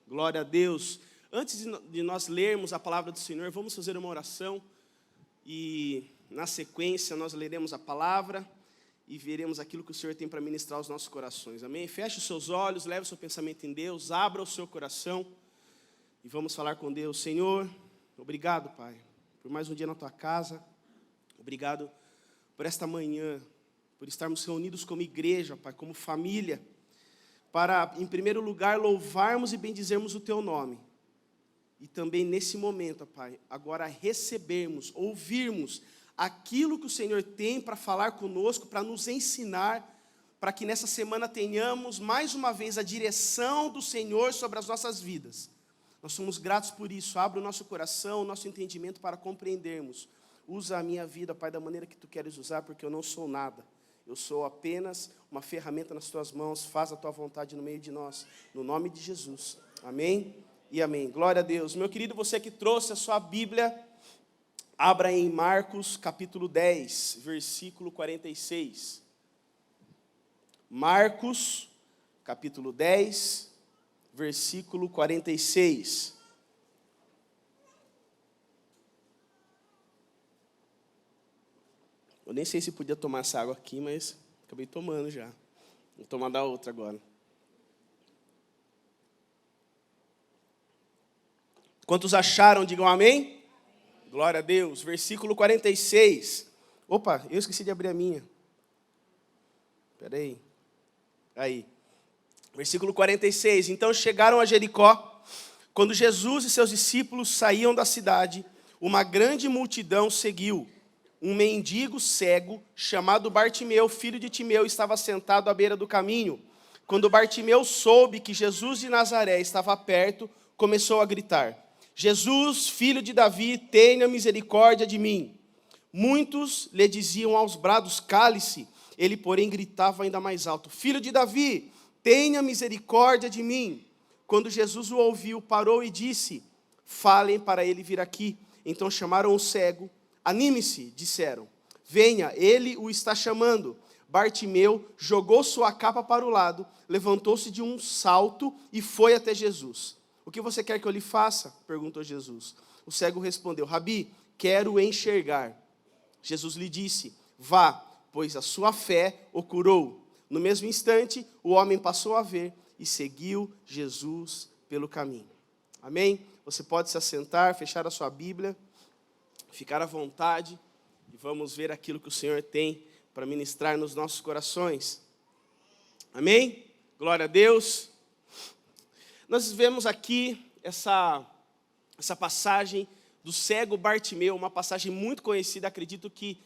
Glória a Deus. Antes de nós lermos a palavra do Senhor, vamos fazer uma oração. E na sequência nós leremos a palavra e veremos aquilo que o Senhor tem para ministrar aos nossos corações. Amém? Feche os seus olhos, leve o seu pensamento em Deus, abra o seu coração e vamos falar com Deus. Senhor, obrigado, Pai, por mais um dia na Tua casa. Obrigado por esta manhã, por estarmos reunidos como igreja, Pai, como família, para, em primeiro lugar, louvarmos e bendizermos o Teu nome. E também nesse momento, Pai, agora recebermos, ouvirmos aquilo que o Senhor tem para falar conosco, para nos ensinar, para que nessa semana tenhamos mais uma vez a direção do Senhor sobre as nossas vidas. Nós somos gratos por isso. Abra o nosso coração, o nosso entendimento para compreendermos. Usa a minha vida, Pai, da maneira que Tu queres usar, porque eu não sou nada. Eu sou apenas uma ferramenta nas Tuas mãos. Faz a Tua vontade no meio de nós. No nome de Jesus. Amém e amém. Glória a Deus. Meu querido, você que trouxe a sua Bíblia, abra em Marcos capítulo 10, versículo 46. Marcos capítulo 10, versículo 46. Eu nem sei se podia tomar essa água aqui, mas acabei tomando já. Vou tomar da outra agora. Quantos acharam, digam amém? Glória a Deus. Versículo 46. Opa, eu esqueci de abrir a minha. Espera aí. Aí. Versículo 46. Então chegaram a Jericó. Quando Jesus e seus discípulos saíam da cidade, uma grande multidão seguiu. Um mendigo cego, chamado Bartimeu, filho de Timeu, estava sentado à beira do caminho. Quando Bartimeu soube que Jesus de Nazaré estava perto, começou a gritar: Jesus, filho de Davi, tenha misericórdia de mim. Muitos lhe diziam aos brados: cale-se. Ele, porém, gritava ainda mais alto: Filho de Davi, tenha misericórdia de mim. Quando Jesus o ouviu, parou e disse: falem para ele vir aqui. Então chamaram o cego. Anime-se, disseram. Venha, ele o está chamando. Bartimeu jogou sua capa para o lado, levantou-se de um salto e foi até Jesus. O que você quer que eu lhe faça? Perguntou Jesus. O cego respondeu: Rabi, quero enxergar. Jesus lhe disse: vá, pois a sua fé o curou. No mesmo instante, o homem passou a ver e seguiu Jesus pelo caminho. Amém? Você pode se assentar, fechar a sua Bíblia, ficar à vontade e vamos ver aquilo que o Senhor tem para ministrar nos nossos corações. Amém? Glória a Deus. Nós vemos aqui essa passagem do cego Bartimeu, uma passagem muito conhecida. Acredito que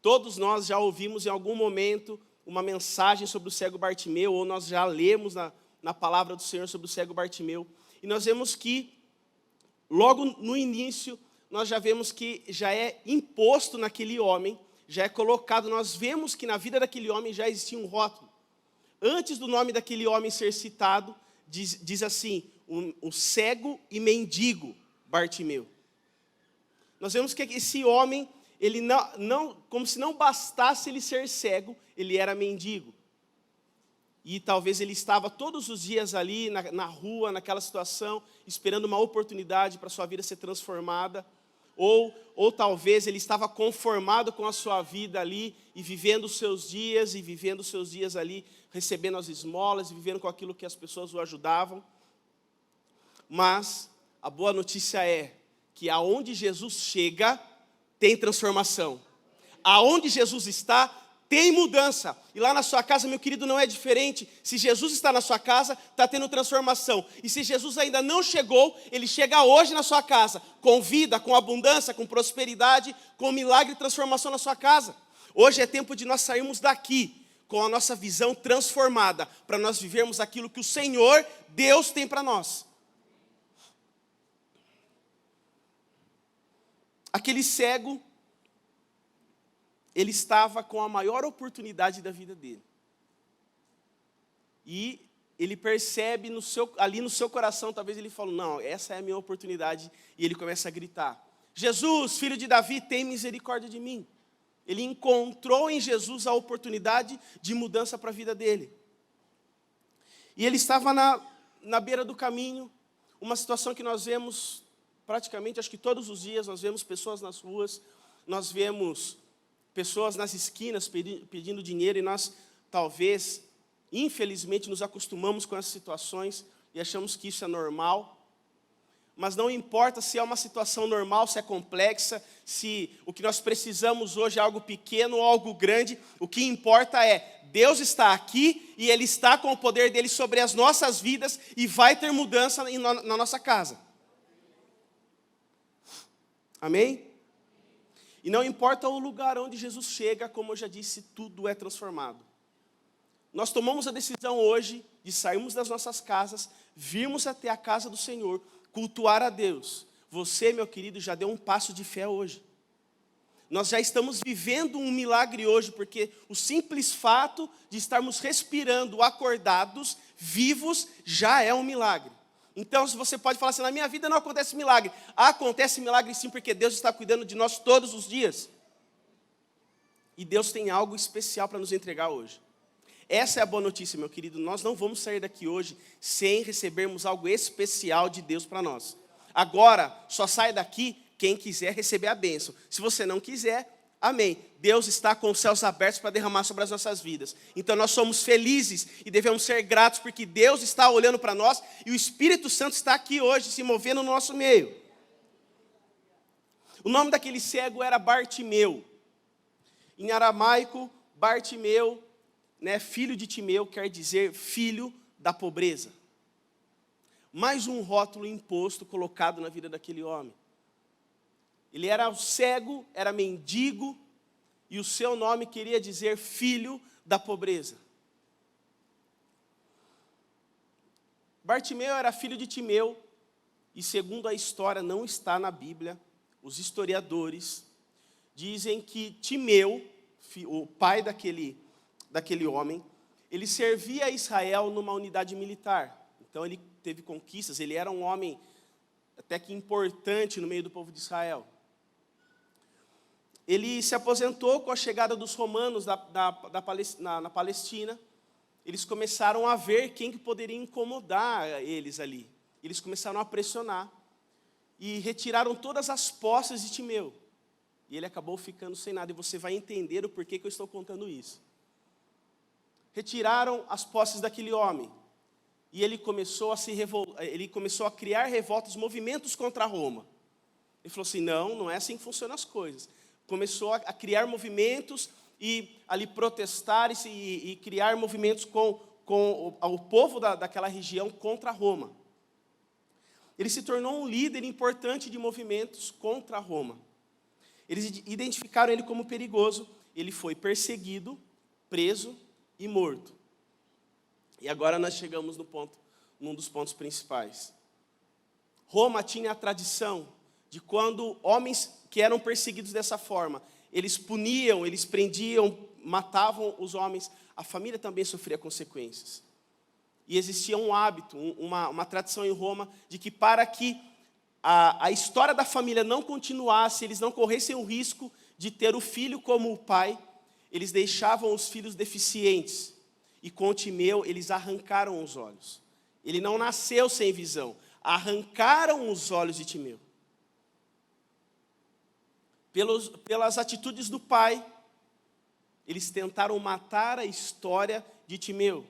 todos nós já ouvimos em algum momento uma mensagem sobre o cego Bartimeu, ou nós já lemos na palavra do Senhor sobre o cego Bartimeu. E nós vemos que, logo no início, nós já vemos que já é imposto naquele homem, já é colocado, nós vemos que na vida daquele homem já existia um rótulo. Antes do nome daquele homem ser citado, diz assim: o cego e mendigo Bartimeu. Nós vemos que esse homem, ele não, como se não bastasse ele ser cego, ele era mendigo. E talvez ele estava todos os dias ali na rua, naquela situação, esperando uma oportunidade para sua vida ser transformada. Ou talvez ele estava conformado com a sua vida ali e vivendo os seus dias ali, recebendo as esmolas e vivendo com aquilo que as pessoas o ajudavam. Mas a boa notícia é que aonde Jesus chega, tem transformação. Aonde Jesus está, tem mudança. E lá na sua casa, meu querido, não é diferente. Se Jesus está na sua casa, está tendo transformação. E se Jesus ainda não chegou, Ele chega hoje na sua casa, com vida, com abundância, com prosperidade, com milagre e transformação na sua casa. Hoje é tempo de nós sairmos daqui com a nossa visão transformada, para nós vivermos aquilo que o Senhor, Deus, tem para nós. Aquele cego, ele estava com a maior oportunidade da vida dele. E ele percebe ali no seu coração, talvez ele fale: não, essa é a minha oportunidade. E ele começa a gritar: Jesus, filho de Davi, tem misericórdia de mim. Ele encontrou em Jesus a oportunidade de mudança para a vida dele. E ele estava na beira do caminho. uma situação que nós vemos praticamente, acho que todos os dias, nós vemos pessoas nas ruas, nós vemos pessoas nas esquinas pedindo dinheiro, e nós, talvez, infelizmente, nos acostumamos com essas situações e achamos que isso é normal. Mas não importa se é uma situação normal, se é complexa, se o que nós precisamos hoje é algo pequeno ou algo grande, o que importa é, Deus está aqui e Ele está com o poder dEle sobre as nossas vidas e vai ter mudança na nossa casa. Amém? E não importa o lugar onde Jesus chega, como eu já disse, tudo é transformado. Nós tomamos a decisão hoje de sairmos das nossas casas, virmos até a casa do Senhor, cultuar a Deus. Você, meu querido, já deu um passo de fé hoje. Nós já estamos vivendo um milagre hoje, porque o simples fato de estarmos respirando, acordados, vivos, já é um milagre. Então, se você pode falar assim, na minha vida não acontece milagre. Acontece milagre sim, porque Deus está cuidando de nós todos os dias. E Deus tem algo especial para nos entregar hoje. Essa é a boa notícia, meu querido. Nós não vamos sair daqui hoje sem recebermos algo especial de Deus para nós. Agora, só sai daqui quem quiser receber a bênção. Se você não quiser, amém. Deus está com os céus abertos para derramar sobre as nossas vidas. Então nós somos felizes e devemos ser gratos porque Deus está olhando para nós e o Espírito Santo está aqui hoje se movendo no nosso meio. O nome daquele cego era Bartimeu. Em aramaico, Bartimeu, filho de Timeu, quer dizer filho da pobreza. Mais um rótulo imposto, colocado na vida daquele homem. Ele era cego, era mendigo, e o seu nome queria dizer filho da pobreza. Bartimeu era filho de Timeu, e segundo a história, não está na Bíblia, os historiadores dizem que Timeu, o pai daquele homem, ele servia a Israel numa unidade militar. Então ele teve conquistas, ele era um homem até que importante no meio do povo de Israel. Ele se aposentou com a chegada dos romanos na Palestina. Eles começaram a ver quem que poderia incomodar eles ali. Eles começaram a pressionar e retiraram todas as posses de Timeu. E ele acabou ficando sem nada, e você vai entender o porquê que eu estou contando isso. Retiraram as posses daquele homem, e ele começou a criar revoltas, movimentos contra Roma. Ele falou assim, não é assim que funcionam as coisas. Começou a criar movimentos e ali protestar e criar movimentos com o povo daquela região contra Roma. Ele se tornou um líder importante de movimentos contra Roma. Eles identificaram ele como perigoso, ele foi perseguido, preso e morto. E agora nós chegamos num dos pontos principais. Roma tinha a tradição de quando homens que eram perseguidos dessa forma, eles puniam, eles prendiam, matavam os homens, a família também sofria consequências. E existia um hábito, uma tradição em Roma, de que para que a história da família não continuasse, eles não corressem o risco de ter o filho como o pai, eles deixavam os filhos deficientes. E com Timeu, eles arrancaram os olhos. Ele não nasceu sem visão. Arrancaram os olhos de Timeu. Pelas atitudes do pai, eles tentaram matar a história de Timeu,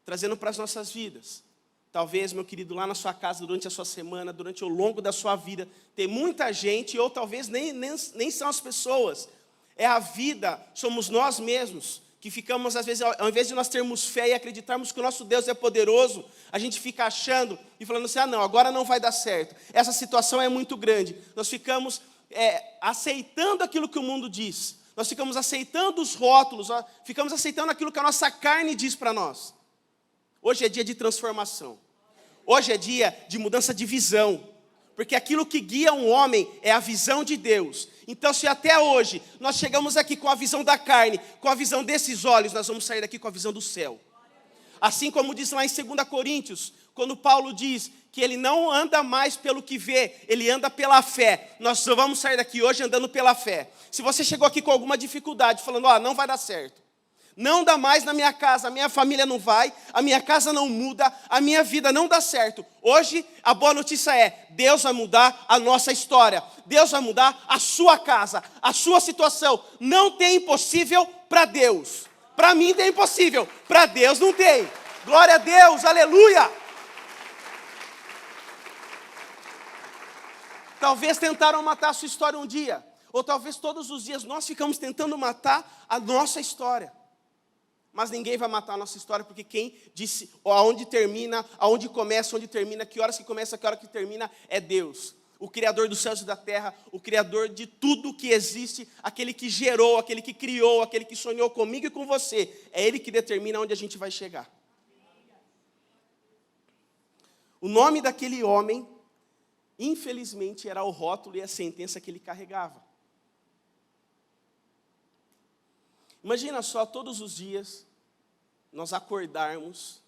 trazendo para as nossas vidas. Talvez, meu querido, lá na sua casa, durante a sua semana, durante o longo da sua vida, tem muita gente, ou talvez nem são as pessoas, é a vida, somos nós mesmos, que ficamos, às vezes, ao invés de nós termos fé e acreditarmos que o nosso Deus é poderoso, a gente fica achando e falando assim, não, agora não vai dar certo, essa situação é muito grande. Nós ficamos aceitando aquilo que o mundo diz, nós ficamos aceitando os rótulos, ficamos aceitando aquilo que a nossa carne diz para nós. Hoje é dia de transformação, hoje é dia de mudança de visão, porque aquilo que guia um homem é a visão de Deus. Então, se até hoje nós chegamos aqui com a visão da carne, com a visão desses olhos, nós vamos sair daqui com a visão do céu. Assim como diz lá em 2 Coríntios, quando Paulo diz que ele não anda mais pelo que vê, ele anda pela fé. Nós vamos sair daqui hoje andando pela fé. Se você chegou aqui com alguma dificuldade, falando, não vai dar certo, Não dá mais na minha casa, a minha família não vai, a minha casa não muda, a minha vida não dá certo. Hoje, a boa notícia é, Deus vai mudar a nossa história. Deus vai mudar a sua casa, a sua situação. Não tem impossível para Deus. Para mim tem impossível, para Deus não tem. Glória a Deus, aleluia. Talvez tentaram matar a sua história um dia, ou talvez todos os dias nós ficamos tentando matar a nossa história. Mas ninguém vai matar a nossa história, porque quem disse aonde termina, aonde começa, onde termina, que horas que começa, que hora que termina, é Deus. O Criador dos céus e da terra, o Criador de tudo que existe, aquele que gerou, aquele que criou, aquele que sonhou comigo e com você. É Ele que determina onde a gente vai chegar. O nome daquele homem, infelizmente, era o rótulo e a sentença que ele carregava. Imagina só, todos os dias, nós acordarmos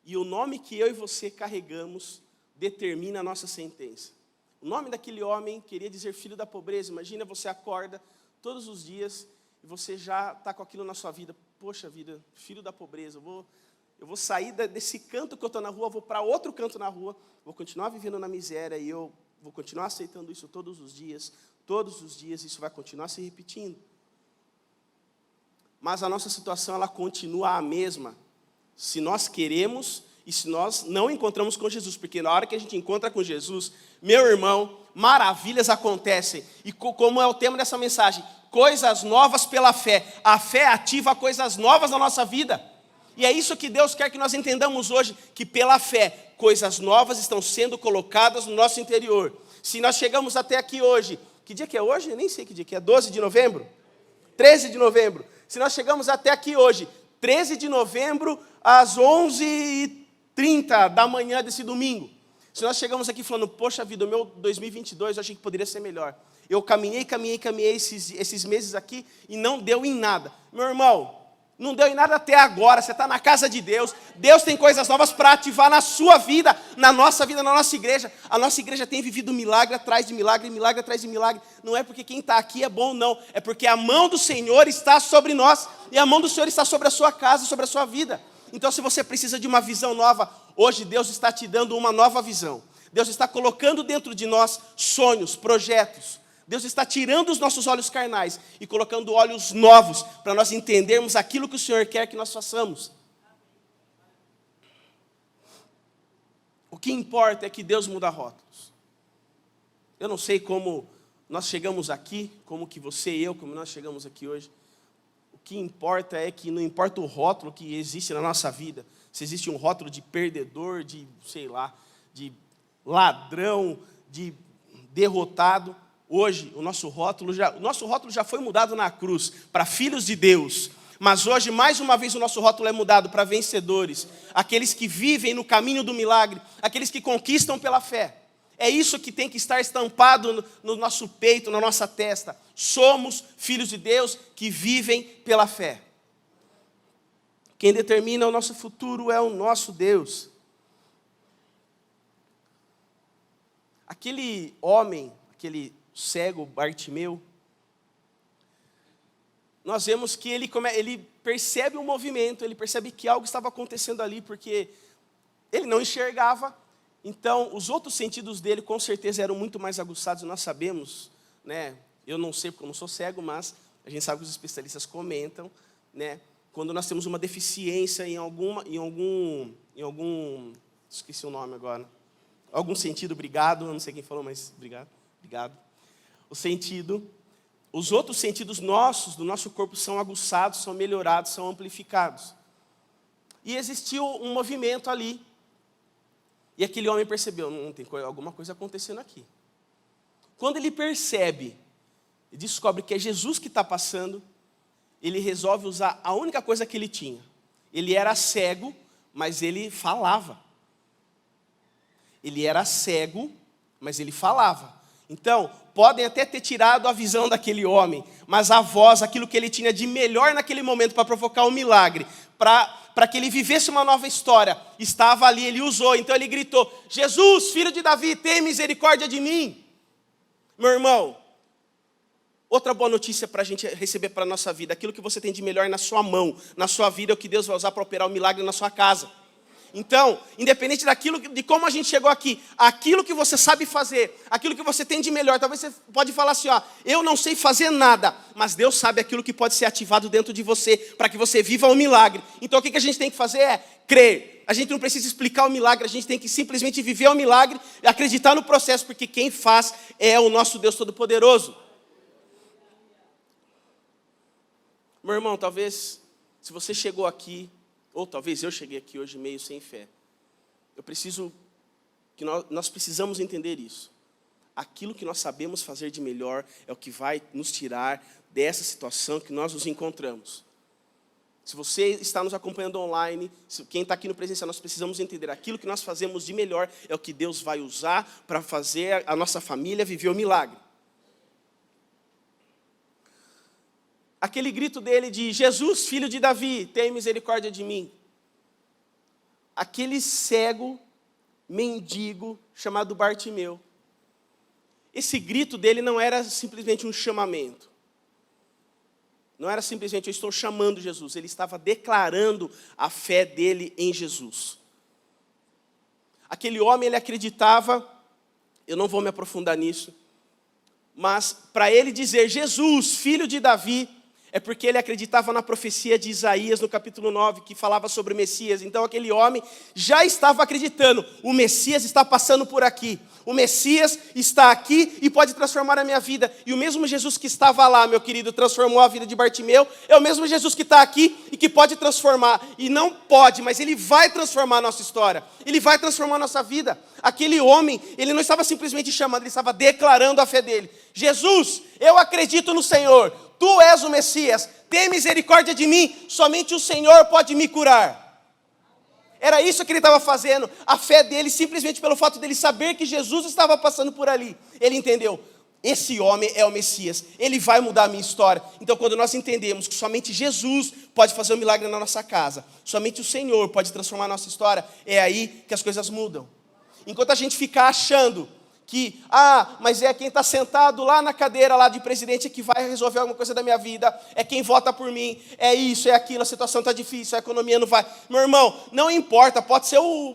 e o nome que eu e você carregamos determina a nossa sentença. O nome daquele homem queria dizer filho da pobreza. Imagina, você acorda todos os dias e você já está com aquilo na sua vida. Poxa vida, filho da pobreza, eu vou sair desse canto que eu estou na rua, vou para outro canto na rua, vou continuar vivendo na miséria e eu vou continuar aceitando isso todos os dias, isso vai continuar se repetindo. Mas a nossa situação, ela continua a mesma, se nós queremos e se nós não encontramos com Jesus, porque na hora que a gente encontra com Jesus, meu irmão, maravilhas acontecem, e como é o tema dessa mensagem, coisas novas pela fé, a fé ativa coisas novas na nossa vida, e é isso que Deus quer que nós entendamos hoje, que pela fé, coisas novas estão sendo colocadas no nosso interior. Se nós chegamos até aqui hoje, que dia que é hoje? Eu nem sei que dia que é, 12 de novembro? 13 de novembro. Se nós chegamos até aqui hoje, 13 de novembro, às 11h30 da manhã desse domingo. Se nós chegamos aqui falando, poxa vida, o meu 2022 eu achei que poderia ser melhor. Eu caminhei esses meses aqui e não deu em nada. Meu irmão, não deu em nada até agora, você está na casa de Deus. Deus tem coisas novas para ativar na sua vida, na nossa vida, na nossa igreja. A nossa igreja tem vivido milagre atrás de milagre, milagre atrás de milagre. Não é porque quem está aqui é bom, não. É porque a mão do Senhor está sobre nós. E a mão do Senhor está sobre a sua casa, sobre a sua vida. Então, se você precisa de uma visão nova, hoje Deus está te dando uma nova visão. Deus está colocando dentro de nós sonhos, projetos. Deus está tirando os nossos olhos carnais e colocando olhos novos para nós entendermos aquilo que o Senhor quer que nós façamos. O que importa é que Deus muda rótulos. Eu não sei como nós chegamos aqui, como que você e eu, como nós chegamos aqui hoje. O que importa é que não importa o rótulo que existe na nossa vida, se existe um rótulo de perdedor, de, sei lá, de ladrão, de derrotado. Hoje, o nosso rótulo já foi mudado na cruz para filhos de Deus. Mas hoje, mais uma vez, o nosso rótulo é mudado para vencedores. Aqueles que vivem no caminho do milagre. Aqueles que conquistam pela fé. É isso que tem que estar estampado no nosso peito, na nossa testa. Somos filhos de Deus que vivem pela fé. Quem determina o nosso futuro é o nosso Deus. Aquele homem, aquele cego, Bartimeu, nós vemos que ele percebe um movimento, ele percebe que algo estava acontecendo ali, porque ele não enxergava, então os outros sentidos dele com certeza eram muito mais aguçados, nós sabemos, né? Eu não sei porque eu não sou cego, mas a gente sabe que os especialistas comentam, né? Quando nós temos uma deficiência em algum, esqueci o nome agora, algum sentido, obrigado, eu não sei quem falou, mas obrigado. Os outros sentidos nossos, do nosso corpo, são aguçados, são melhorados, são amplificados. E existiu um movimento ali. E aquele homem percebeu, não tem alguma coisa acontecendo aqui. Quando ele percebe e descobre que é Jesus que está passando, ele resolve usar a única coisa que ele tinha. Ele era cego, mas ele falava. Ele era cego, mas ele falava. Então, podem até ter tirado a visão daquele homem, mas a voz, aquilo que ele tinha de melhor naquele momento para provocar um milagre, para que ele vivesse uma nova história, estava ali, ele usou. Então ele gritou, Jesus, filho de Davi, tem misericórdia de mim. Meu irmão, Outra boa notícia para a gente receber para a nossa vida: aquilo que você tem de melhor na sua mão, na sua vida, é o que Deus vai usar para operar o milagre na sua casa. Então, independente de como a gente chegou aqui, aquilo que você sabe fazer, aquilo que você tem de melhor, talvez você pode falar assim, eu não sei fazer nada, mas Deus sabe aquilo que pode ser ativado dentro de você, para que você viva um milagre. Então o que a gente tem que fazer é crer. A gente não precisa explicar o milagre, a gente tem que simplesmente viver o milagre, acreditar no processo, porque quem faz é o nosso Deus Todo-Poderoso. Meu irmão, talvez, se você chegou aqui, ou talvez eu cheguei aqui hoje meio sem fé, nós precisamos entender isso. Aquilo que nós sabemos fazer de melhor é o que vai nos tirar dessa situação que nós nos encontramos. Se você está nos acompanhando online, quem está aqui no presencial, nós precisamos entender aquilo que nós fazemos de melhor é o que Deus vai usar para fazer a nossa família viver o milagre. Aquele grito dele de Jesus, filho de Davi, tem misericórdia de mim. Aquele cego, mendigo, chamado Bartimeu. Esse grito dele não era simplesmente um chamamento. Não era simplesmente, eu estou chamando Jesus. Ele estava declarando a fé dele em Jesus. Aquele homem, ele acreditava, eu não vou me aprofundar nisso, mas para ele dizer Jesus, filho de Davi, é porque ele acreditava na profecia de Isaías, no capítulo 9, que falava sobre o Messias. Então aquele homem já estava acreditando, o Messias está passando por aqui. O Messias está aqui e pode transformar a minha vida. E o mesmo Jesus que estava lá, meu querido, transformou a vida de Bartimeu, é o mesmo Jesus que está aqui e que pode transformar. E não pode, mas ele vai transformar a nossa história. Ele vai transformar a nossa vida. Aquele homem, ele não estava simplesmente chamando, ele estava declarando a fé dele. Jesus, eu acredito no Senhor. Tu és o Messias, tem misericórdia de mim, somente o Senhor pode me curar. Era isso que ele estava fazendo, a fé dele, simplesmente pelo fato dele saber que Jesus estava passando por ali. Ele entendeu, esse homem é o Messias, ele vai mudar a minha história. Então quando nós entendemos que somente Jesus pode fazer um milagre na nossa casa, somente o Senhor pode transformar a nossa história, é aí que as coisas mudam. Enquanto a gente ficar achando que, mas é quem está sentado lá na cadeira lá de presidente que vai resolver alguma coisa da minha vida, é quem vota por mim, é isso, é aquilo, a situação está difícil, a economia não vai. Meu irmão, não importa, pode ser o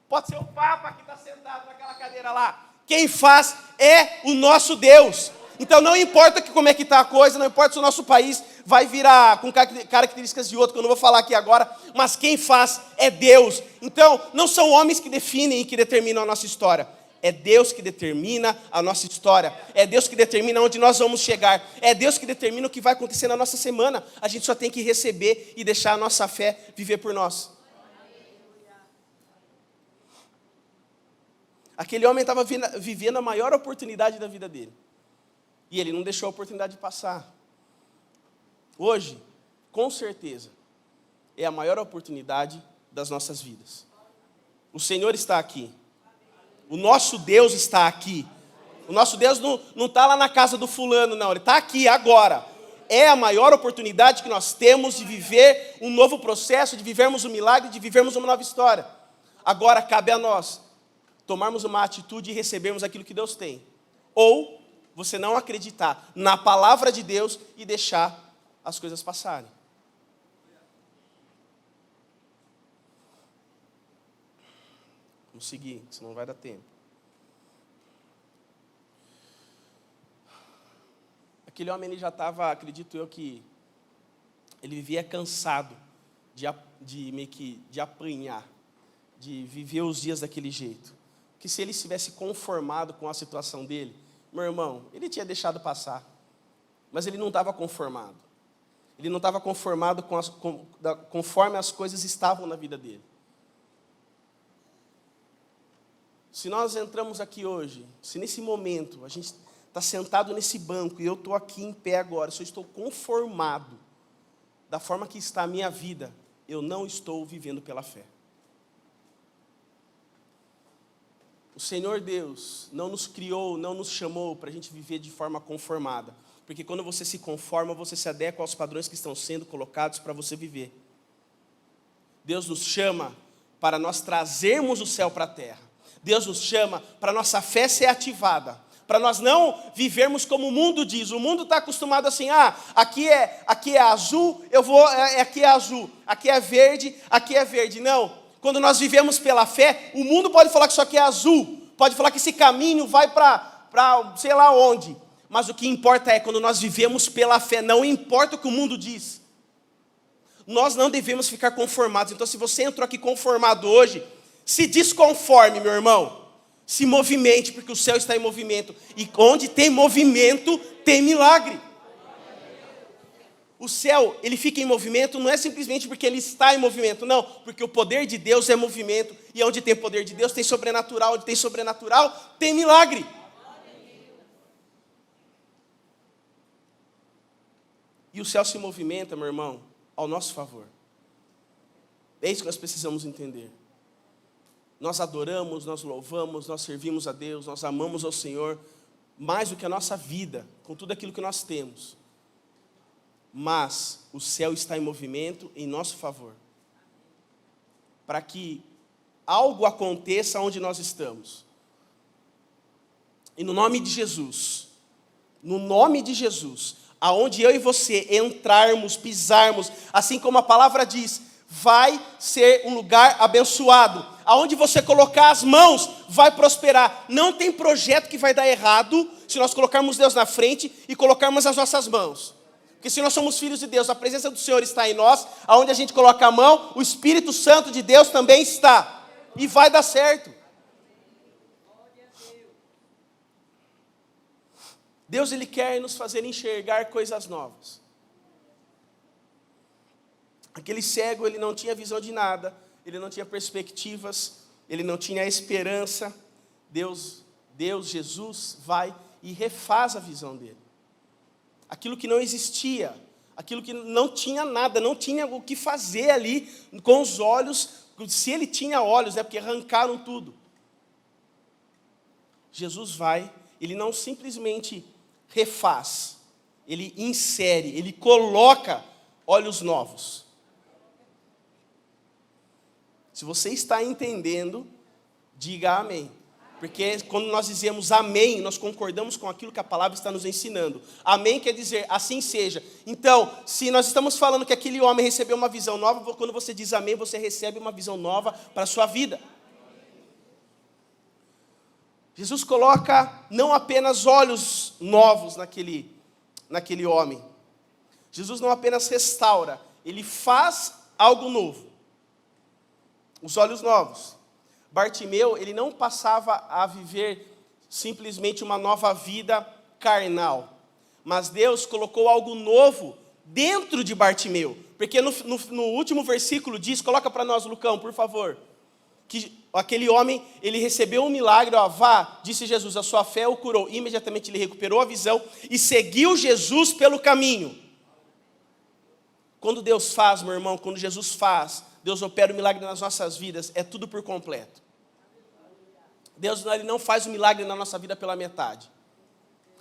Papa que está sentado naquela cadeira lá. Quem faz é o nosso Deus. Então não importa como é que está a coisa, não importa se o nosso país vai virar com características de outro, que eu não vou falar aqui agora, mas quem faz é Deus. Então não são homens que definem e que determinam a nossa história. É Deus que determina a nossa história. É Deus que determina onde nós vamos chegar. É Deus que determina o que vai acontecer na nossa semana. A gente só tem que receber e deixar a nossa fé viver por nós. Aquele homem estava vivendo a maior oportunidade da vida dele. E ele não deixou a oportunidade de passar. Hoje, com certeza, é a maior oportunidade das nossas vidas. O Senhor está aqui. O nosso Deus está aqui. O nosso Deus não está lá na casa do fulano, não. Ele está aqui agora. É a maior oportunidade que nós temos de viver um novo processo, de vivermos um milagre, de vivermos uma nova história. Agora cabe a nós tomarmos uma atitude e recebermos aquilo que Deus tem. Ou você não acreditar na palavra de Deus e deixar as coisas passarem. Vamos seguir, senão não vai dar tempo. Aquele homem, ele já estava, acredito eu, que ele vivia cansado de apanhar, de viver os dias daquele jeito. Que se ele estivesse conformado com a situação dele, meu irmão, ele tinha deixado passar. Mas ele não estava conformado. Ele não estava conformado conforme as coisas estavam na vida dele. Se nós entramos aqui hoje, se nesse momento a gente está sentado nesse banco e eu estou aqui em pé agora, se eu estou conformado da forma que está a minha vida, eu não estou vivendo pela fé. O Senhor Deus não nos criou, não nos chamou para a gente viver de forma conformada. Porque quando você se conforma, você se adequa aos padrões que estão sendo colocados para você viver. Deus nos chama para nós trazermos o céu para a terra. Deus nos chama para a nossa fé ser ativada, para nós não vivermos como o mundo diz. O mundo está acostumado assim, aqui é azul, aqui é azul, aqui é verde. Não, quando nós vivemos pela fé, o mundo pode falar que isso aqui é azul, pode falar que esse caminho vai para sei lá onde, mas o que importa é quando nós vivemos pela fé, não importa o que o mundo diz. Nós não devemos ficar conformados. Então, se você entrou aqui conformado hoje, se desconforme, meu irmão. Se movimente, porque o céu está em movimento. E onde tem movimento, tem milagre. O céu, ele fica em movimento, não é simplesmente porque ele está em movimento, não. Porque o poder de Deus é movimento. E onde tem poder de Deus, tem sobrenatural. Onde tem sobrenatural, tem milagre. E o céu se movimenta, meu irmão, ao nosso favor. É isso que nós precisamos entender. Nós adoramos, nós louvamos, nós servimos a Deus, nós amamos ao Senhor, mais do que a nossa vida, com tudo aquilo que nós temos. Mas o céu está em movimento em nosso favor, para que algo aconteça onde nós estamos. E no nome de Jesus, aonde eu e você entrarmos, pisarmos, assim como a palavra diz, vai ser um lugar abençoado. Aonde você colocar as mãos, vai prosperar. Não tem projeto que vai dar errado se nós colocarmos Deus na frente e colocarmos as nossas mãos. Porque se nós somos filhos de Deus, a presença do Senhor está em nós, aonde a gente coloca a mão, o Espírito Santo de Deus também está. E vai dar certo. Deus, Ele quer nos fazer enxergar coisas novas. Aquele cego, ele não tinha visão de nada, ele não tinha perspectivas, ele não tinha esperança. Deus, Jesus, vai e refaz a visão dele. Aquilo que não existia, aquilo que não tinha nada, não tinha o que fazer ali com os olhos, se ele tinha olhos, porque arrancaram tudo. Jesus vai, ele não simplesmente refaz, ele insere, ele coloca olhos novos. Se você está entendendo, diga amém. Porque quando nós dizemos amém, nós concordamos com aquilo que a palavra está nos ensinando. Amém quer dizer, assim seja. Então, se nós estamos falando que aquele homem recebeu uma visão nova, quando você diz amém, você recebe uma visão nova para a sua vida. Jesus coloca não apenas olhos novos naquele homem. Jesus não apenas restaura, ele faz algo novo. Os olhos novos. Bartimeu, ele não passava a viver simplesmente uma nova vida carnal, mas Deus colocou algo novo dentro de Bartimeu, porque no último versículo diz, coloca para nós, Lucão, por favor, que aquele homem, ele recebeu um milagre, vá, disse Jesus, a sua fé o curou, imediatamente ele recuperou a visão e seguiu Jesus pelo caminho. Quando Deus faz, meu irmão, quando Jesus faz, Deus opera o milagre nas nossas vidas, é tudo por completo. Deus, ele não faz o milagre na nossa vida pela metade.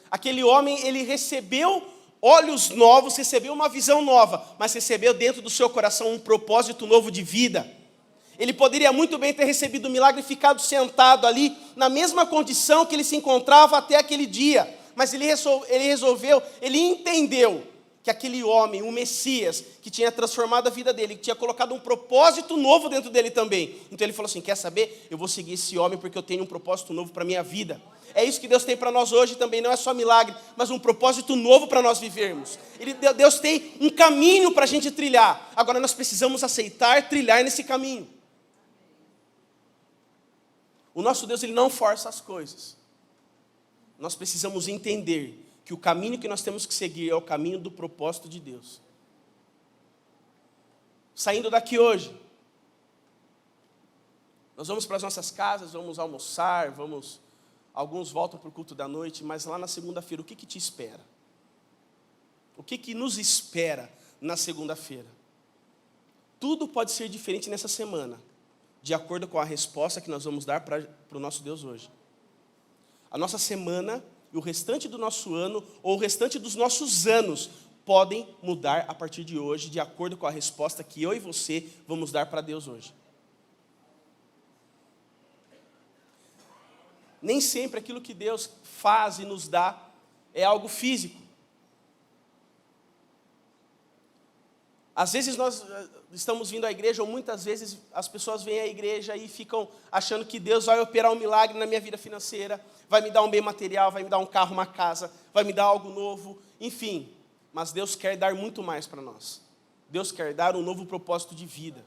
Aquele homem, ele recebeu olhos novos, recebeu uma visão nova, mas recebeu dentro do seu coração um propósito novo de vida. Ele poderia muito bem ter recebido o milagre e ficado sentado ali, na mesma condição que ele se encontrava até aquele dia. Mas ele entendeu que aquele homem, o Messias, que tinha transformado a vida dele, que tinha colocado um propósito novo dentro dele também. Então ele falou assim, quer saber? Eu vou seguir esse homem porque eu tenho um propósito novo para a minha vida. É isso que Deus tem para nós hoje também, não é só milagre, mas um propósito novo para nós vivermos. Deus tem um caminho para a gente trilhar. Agora nós precisamos aceitar trilhar nesse caminho. O nosso Deus, ele não força as coisas. Nós precisamos entender que o caminho que nós temos que seguir é o caminho do propósito de Deus. Saindo daqui hoje, nós vamos para as nossas casas, vamos almoçar, alguns voltam para o culto da noite, mas lá na segunda-feira, o que te espera? O que nos espera na segunda-feira? Tudo pode ser diferente nessa semana, de acordo com a resposta que nós vamos dar para o nosso Deus hoje. A nossa semana e o restante do nosso ano, ou o restante dos nossos anos, podem mudar a partir de hoje, de acordo com a resposta que eu e você vamos dar para Deus hoje. Nem sempre aquilo que Deus faz e nos dá é algo físico. Às vezes nós estamos vindo à igreja, ou muitas vezes as pessoas vêm à igreja e ficam achando que Deus vai operar um milagre na minha vida financeira, vai me dar um bem material, vai me dar um carro, uma casa, vai me dar algo novo, enfim. Mas Deus quer dar muito mais para nós. Deus quer dar um novo propósito de vida.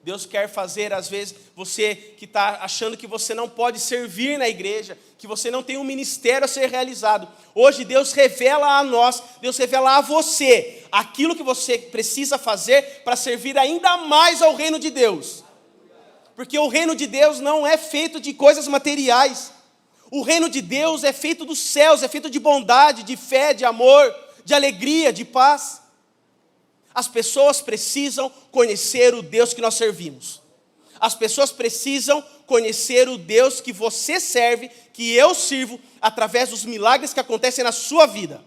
Deus quer fazer, às vezes, você que está achando que você não pode servir na igreja, que você não tem um ministério a ser realizado. Hoje Deus revela a nós, Deus revela a você, aquilo que você precisa fazer para servir ainda mais ao reino de Deus. Porque o reino de Deus não é feito de coisas materiais. O reino de Deus é feito dos céus, é feito de bondade, de fé, de amor, de alegria, de paz. As pessoas precisam conhecer o Deus que nós servimos. As pessoas precisam conhecer o Deus que você serve, que eu sirvo, através dos milagres que acontecem na sua vida.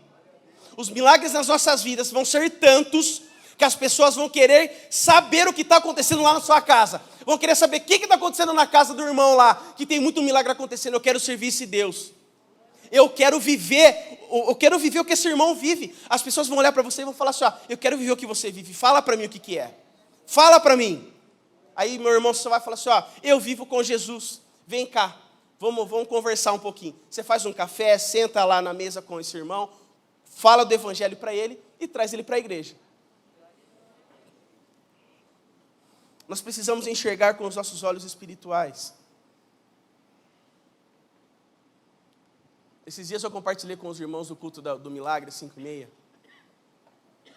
Os milagres nas nossas vidas vão ser tantos que as pessoas vão querer saber o que está acontecendo lá na sua casa. Vão querer saber o que está acontecendo na casa do irmão lá, que tem muito milagre acontecendo. Eu quero servir esse Deus. Eu quero viver o que esse irmão vive. As pessoas vão olhar para você e vão falar assim, eu quero viver o que você vive, fala para mim o que é. Fala para mim. Aí meu irmão só vai falar assim, eu vivo com Jesus, vem cá, vamos conversar um pouquinho. Você faz um café, senta lá na mesa com esse irmão, fala do evangelho para ele e traz ele para a igreja. Nós precisamos enxergar com os nossos olhos espirituais. Esses dias eu compartilhei com os irmãos do culto do Milagre, 5h30.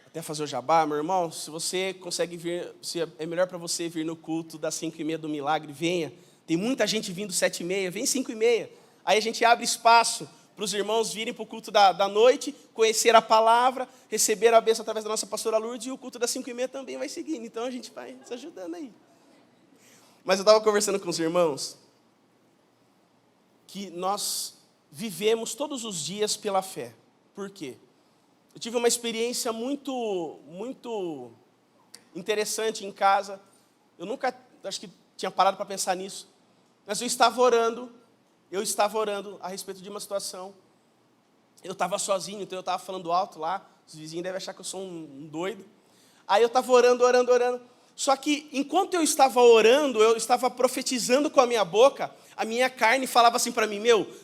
Até fazer o jabá, meu irmão, se você consegue vir, se é melhor para você vir no culto das 5h30 do Milagre, venha. Tem muita gente vindo 7h30, vem 5h30. Aí a gente abre espaço para os irmãos virem para o culto da noite, conhecer a palavra, receber a bênção através da nossa pastora Lourdes, e o culto das 5h30 também vai seguindo. Então a gente vai se ajudando aí. Mas eu estava conversando com os irmãos que nós vivemos todos os dias pela fé. Por quê? Eu tive uma experiência muito interessante em casa. Eu nunca, acho que tinha parado para pensar nisso. Mas eu estava orando a respeito de uma situação. Eu estava sozinho, então eu estava falando alto lá. Os vizinhos devem achar que eu sou um doido. Aí eu estava orando. Só que enquanto eu estava orando, eu estava profetizando com a minha boca. A minha carne falava assim para mim,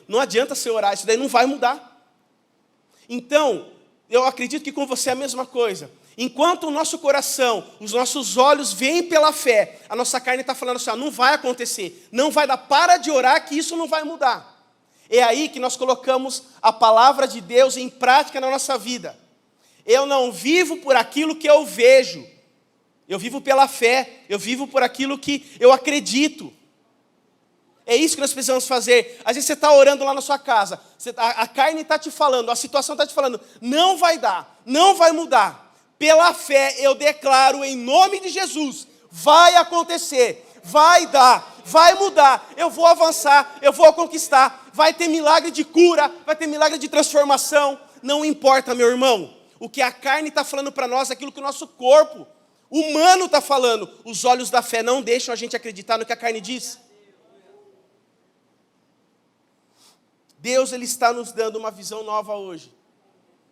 não adianta você orar, isso daí não vai mudar. Então, eu acredito que com você é a mesma coisa. Enquanto o nosso coração, os nossos olhos veem pela fé, a nossa carne está falando assim, não vai acontecer, não vai dar, para de orar que isso não vai mudar. É aí que nós colocamos a palavra de Deus em prática na nossa vida. Eu não vivo por aquilo que eu vejo, eu vivo pela fé, eu vivo por aquilo que eu acredito. É isso que nós precisamos fazer. Às vezes você está orando lá na sua casa, a carne está te falando, a situação está te falando, não vai dar, não vai mudar. Pela fé eu declaro em nome de Jesus, vai acontecer, vai dar, vai mudar, eu vou avançar, eu vou conquistar, vai ter milagre de cura, vai ter milagre de transformação. Não importa, meu irmão, o que a carne está falando para nós, aquilo que o nosso corpo humano está falando, os olhos da fé não deixam a gente acreditar no que a carne diz. Deus, Ele está nos dando uma visão nova hoje.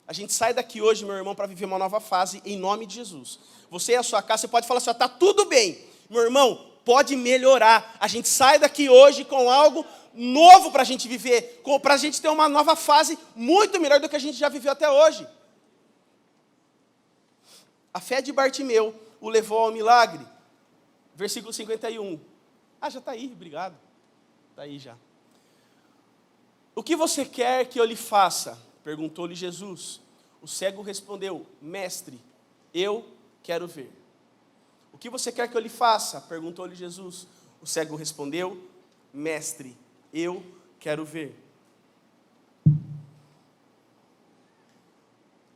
A gente sai daqui hoje, meu irmão, para viver uma nova fase em nome de Jesus. Você e a sua casa, você pode falar assim, está tudo bem. Meu irmão, pode melhorar. A gente sai daqui hoje com algo novo para a gente viver, para a gente ter uma nova fase muito melhor do que a gente já viveu até hoje. A fé de Bartimeu o levou ao milagre. Versículo 51. Já está aí, obrigado. Está aí já. O que você quer que eu lhe faça? Perguntou-lhe Jesus. O cego respondeu, mestre, eu quero ver. O que você quer que eu lhe faça? Perguntou-lhe Jesus. O cego respondeu, mestre, eu quero ver.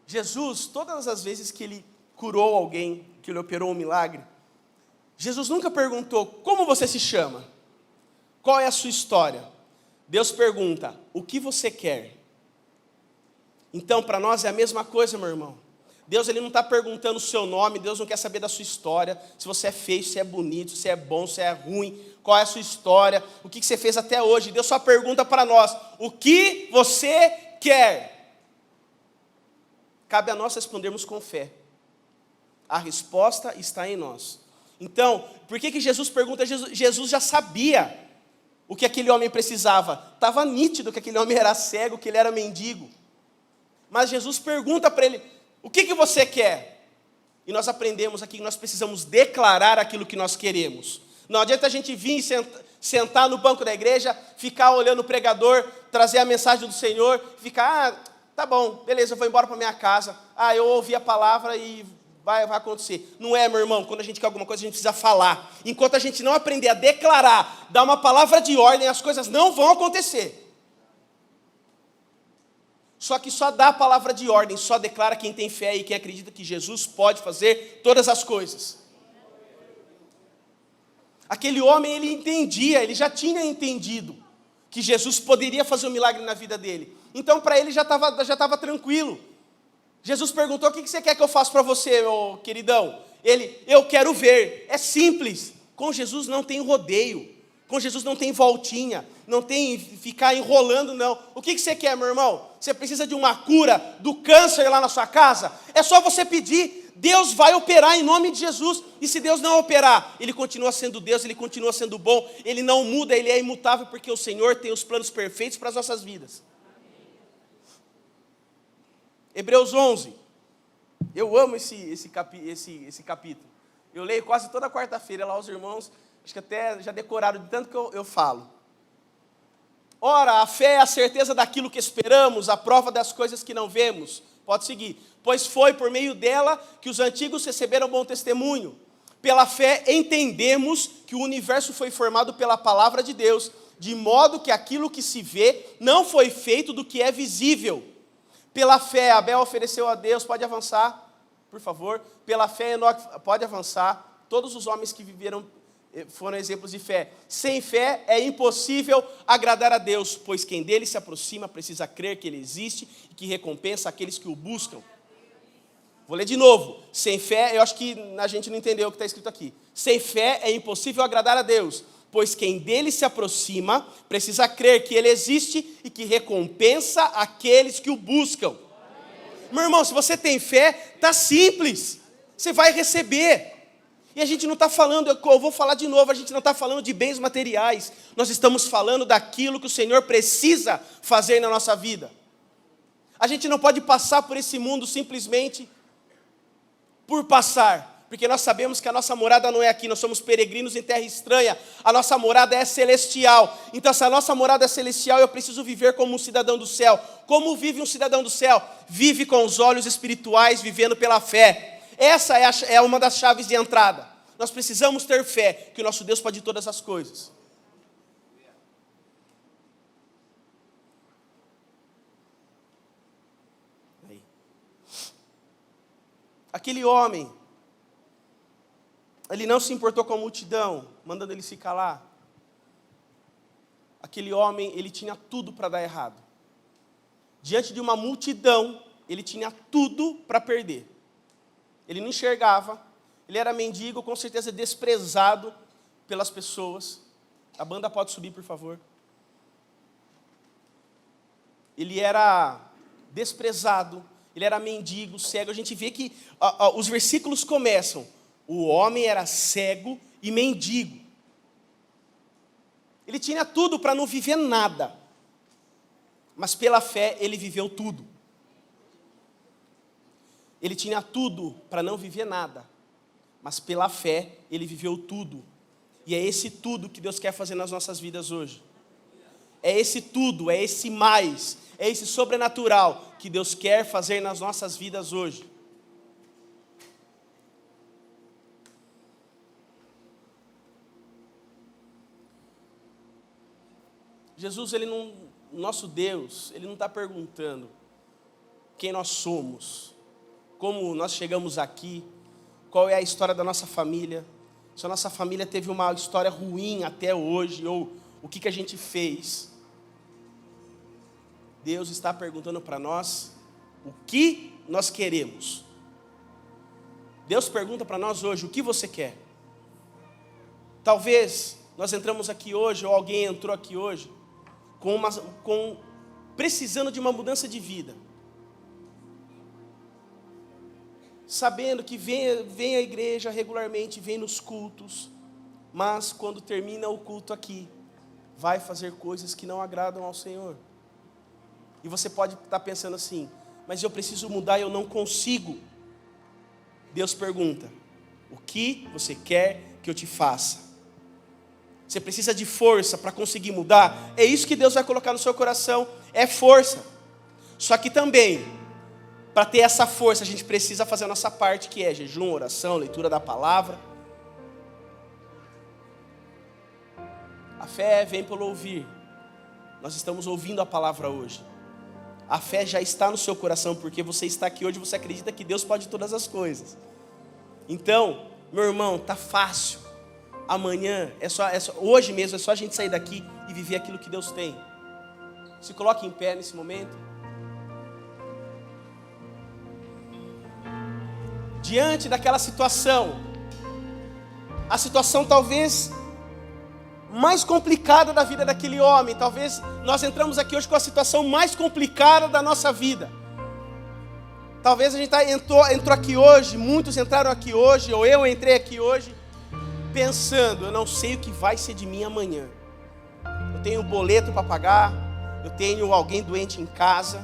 Jesus, todas as vezes que ele curou alguém, que ele operou um milagre, Jesus nunca perguntou, como você se chama? Qual é a sua história? Deus pergunta, o que você quer? Então, para nós é a mesma coisa, meu irmão. Deus ele não está perguntando o seu nome, Deus não quer saber da sua história, se você é feio, se é bonito, se é bom, se é ruim, qual é a sua história, o que você fez até hoje. Deus só pergunta para nós, o que você quer? Cabe a nós respondermos com fé. A resposta está em nós. Então, por que Jesus pergunta? Jesus já sabia o que aquele homem precisava. Estava nítido que aquele homem era cego, que ele era mendigo. Mas Jesus pergunta para ele, o que você quer? E nós aprendemos aqui que nós precisamos declarar aquilo que nós queremos. Não adianta a gente vir e sentar no banco da igreja, ficar olhando o pregador, trazer a mensagem do Senhor, ficar, tá bom, beleza, eu vou embora para minha casa. Eu ouvi a palavra e vai acontecer. Não é, meu irmão, quando a gente quer alguma coisa, a gente precisa falar. Enquanto a gente não aprender a declarar, dar uma palavra de ordem, as coisas não vão acontecer. Só que só dá a palavra de ordem, só declara quem tem fé e quem acredita que Jesus pode fazer todas as coisas. Aquele homem, ele entendia, ele já tinha entendido que Jesus poderia fazer um milagre na vida dele. Então, para ele já estava tranquilo. Jesus perguntou, o que você quer que eu faça para você, meu queridão? Ele, eu quero ver. É simples. Com Jesus não tem rodeio. Com Jesus não tem voltinha. Não tem ficar enrolando, não. O que você quer, meu irmão? Você precisa de uma cura do câncer lá na sua casa? É só você pedir. Deus vai operar em nome de Jesus. E se Deus não operar, Ele continua sendo Deus, Ele continua sendo bom. Ele não muda, Ele é imutável, porque o Senhor tem os planos perfeitos para as nossas vidas. Hebreus 11, eu amo esse capítulo, eu leio quase toda quarta-feira lá, os irmãos, acho que até já decoraram de tanto que eu falo. Ora, a fé é a certeza daquilo que esperamos, a prova das coisas que não vemos, pode seguir, pois foi por meio dela que os antigos receberam bom testemunho. Pela fé entendemos que o universo foi formado pela palavra de Deus, de modo que aquilo que se vê não foi feito do que é visível. Pela fé, Abel ofereceu a Deus, pode avançar, por favor. Pela fé, Enoque, pode avançar. Todos os homens que viveram foram exemplos de fé. Sem fé é impossível agradar a Deus, pois quem dele se aproxima precisa crer que ele existe e que recompensa aqueles que o buscam. Vou ler de novo. Sem fé, eu acho que a gente não entendeu o que está escrito aqui. Sem fé é impossível agradar a Deus, pois quem dele se aproxima precisa crer que ele existe e que recompensa aqueles que o buscam. Amém. Meu irmão, se você tem fé, está simples, você vai receber. E a gente não está falando, eu vou falar de novo, a gente não está falando de bens materiais, nós estamos falando daquilo que o Senhor precisa fazer na nossa vida. A gente não pode passar por esse mundo simplesmente por passar, porque nós sabemos que a nossa morada não é aqui, nós somos peregrinos em terra estranha, a nossa morada é celestial. Então, se a nossa morada é celestial, eu preciso viver como um cidadão do céu. Como vive um cidadão do céu? Vive com os olhos espirituais, vivendo pela fé. Essa é uma das chaves de entrada. Nós precisamos ter fé, que o nosso Deus pode todas as coisas. Aí. Aquele homem, ele não se importou com a multidão, mandando ele se calar. Aquele homem, ele tinha tudo para dar errado. Diante de uma multidão, ele tinha tudo para perder. Ele não enxergava, ele era mendigo, com certeza desprezado pelas pessoas. A banda pode subir, por favor. Ele era desprezado, ele era mendigo, cego. A gente vê que os versículos começam. O homem era cego e mendigo. Ele tinha tudo para não viver nada. Mas pela fé ele viveu tudo. Ele tinha tudo para não viver nada. Mas pela fé ele viveu tudo. E é esse tudo que Deus quer fazer nas nossas vidas hoje. É esse tudo, é esse mais, é esse sobrenatural que Deus quer fazer nas nossas vidas hoje. Jesus, nosso Deus, Ele não está perguntando quem nós somos, como nós chegamos aqui, qual é a história da nossa família, se a nossa família teve uma história ruim até hoje, ou o que a gente fez. Deus está perguntando para nós o que nós queremos. Deus pergunta para nós hoje, o que você quer? Talvez nós entramos aqui hoje, ou alguém entrou aqui hoje, precisando de uma mudança de vida. Sabendo que vem à igreja regularmente, vem nos cultos, mas quando termina o culto aqui, vai fazer coisas que não agradam ao Senhor. E você pode estar pensando assim, mas eu preciso mudar e eu não consigo. Deus pergunta, o que você quer que eu te faça? Você precisa de força para conseguir mudar? É isso que Deus vai colocar no seu coração, é força. Só que também, para ter essa força, a gente precisa fazer a nossa parte, que é jejum, oração, leitura da palavra. A fé vem pelo ouvir. Nós estamos ouvindo a palavra hoje. A fé já está no seu coração, porque você está aqui hoje, você acredita que Deus pode todas as coisas. Então, meu irmão, tá fácil. Amanhã, hoje mesmo, é só a gente sair daqui e viver aquilo que Deus tem. Se coloque em pé nesse momento. Diante daquela situação, a situação talvez mais complicada da vida daquele homem, talvez nós entramos aqui hoje com a situação mais complicada da nossa vida. Talvez a gente entrou aqui hoje, muitos entraram aqui hoje, ou eu entrei aqui hoje, pensando, eu não sei o que vai ser de mim amanhã. Eu tenho um boleto para pagar, eu tenho alguém doente em casa,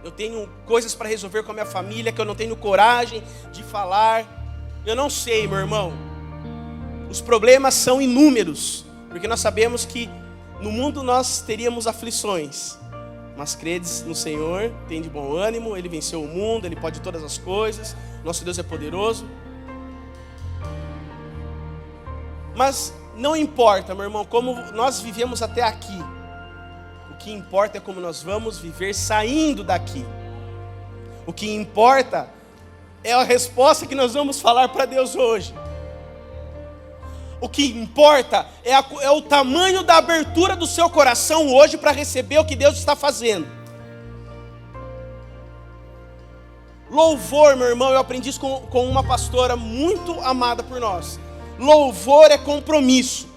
eu tenho coisas para resolver com a minha família que eu não tenho coragem de falar. Eu não sei, meu irmão. Os problemas são inúmeros, porque nós sabemos que no mundo nós teríamos aflições. Mas credes no Senhor, tem de bom ânimo, Ele venceu o mundo, Ele pode todas as coisas, nosso Deus é poderoso. Mas não importa, meu irmão, como nós vivemos até aqui. O que importa é como nós vamos viver saindo daqui. O que importa é a resposta que nós vamos falar para Deus hoje. O que importa é o tamanho da abertura do seu coração hoje para receber o que Deus está fazendo. Louvor, meu irmão, eu aprendi isso com uma pastora muito amada por nós. Louvor é compromisso.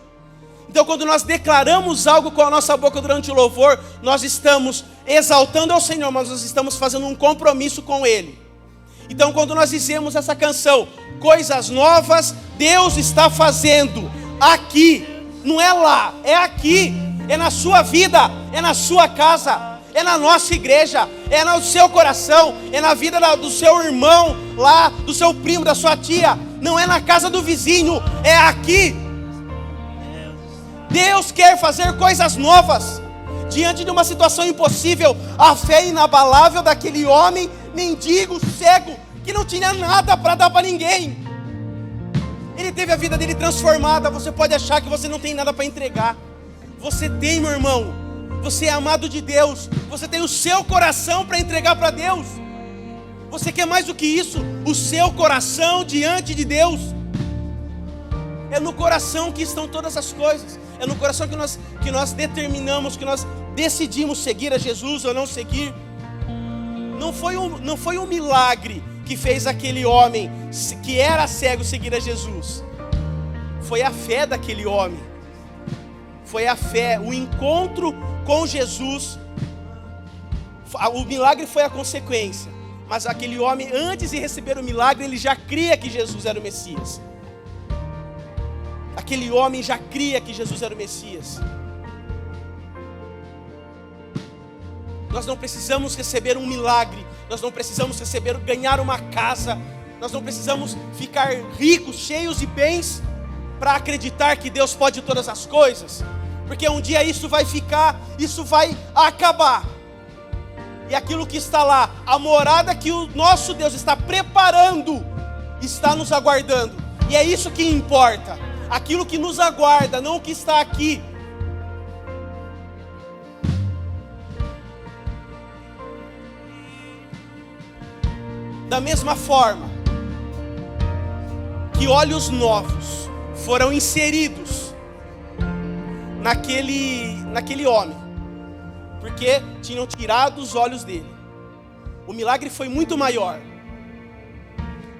Então, quando nós declaramos algo com a nossa boca durante o louvor, nós estamos exaltando ao Senhor, mas nós estamos fazendo um compromisso com Ele. Então, quando nós dizemos essa canção, coisas novas Deus está fazendo aqui, não é lá, é aqui, é na sua vida, é na sua casa, é na nossa igreja, é no seu coração, é na vida do seu irmão lá, do seu primo, da sua tia, não é na casa do vizinho, é aqui. Deus quer fazer coisas novas. Diante de uma situação impossível, a fé inabalável daquele homem, mendigo, cego, que não tinha nada para dar para ninguém. Ele teve a vida dele transformada. Você pode achar que você não tem nada para entregar. Você tem, meu irmão. Você é amado de Deus. Você tem o seu coração para entregar para Deus. Você quer mais do que isso? O seu coração diante de Deus. É no coração que estão todas as coisas. É no coração que nós determinamos, que nós decidimos seguir a Jesus ou não seguir. Não foi um milagre que fez aquele homem que era cego seguir a Jesus. Foi a fé daquele homem. Foi a fé, o encontro com Jesus. O milagre foi a consequência. Mas aquele homem, antes de receber o milagre, ele já cria que Jesus era o Messias. Aquele homem já cria que Jesus era o Messias. Nós não precisamos receber um milagre. Nós não precisamos ganhar uma casa. Nós não precisamos ficar ricos, cheios de bens, para acreditar que Deus pode todas as coisas. Porque um dia isso vai acabar. E aquilo que está lá, a morada que o nosso Deus está preparando, está nos aguardando. E é isso que importa. Aquilo que nos aguarda, não o que está aqui. Da mesma forma que olhos novos foram inseridos naquele homem, porque tinham tirado os olhos dele. O milagre foi muito maior.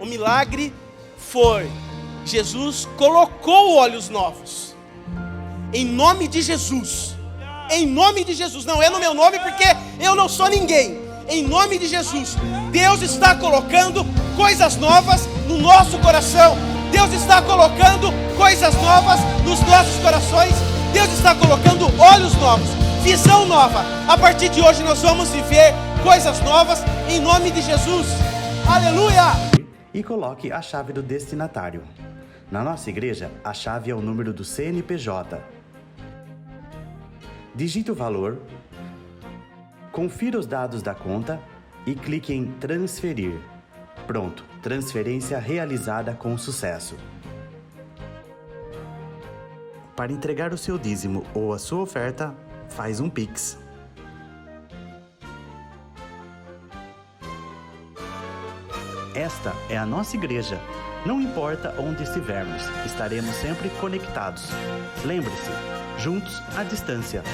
O milagre foi, Jesus colocou olhos novos. Em nome de Jesus. Em nome de Jesus. Não é no meu nome, porque eu não sou ninguém. Em nome de Jesus. Deus está colocando coisas novas no nosso coração. Deus está colocando coisas novas nos nossos corações. Deus está colocando olhos novos, visão nova. A partir de hoje nós vamos viver coisas novas em nome de Jesus. Aleluia! E coloque a chave do destinatário. Na nossa igreja, a chave é o número do CNPJ. Digite o valor, confira os dados da conta e clique em transferir. Pronto, transferência realizada com sucesso. Para entregar o seu dízimo ou a sua oferta, faz um Pix. Esta é a nossa igreja. Não importa onde estivermos, estaremos sempre conectados. Lembre-se, juntos à distância.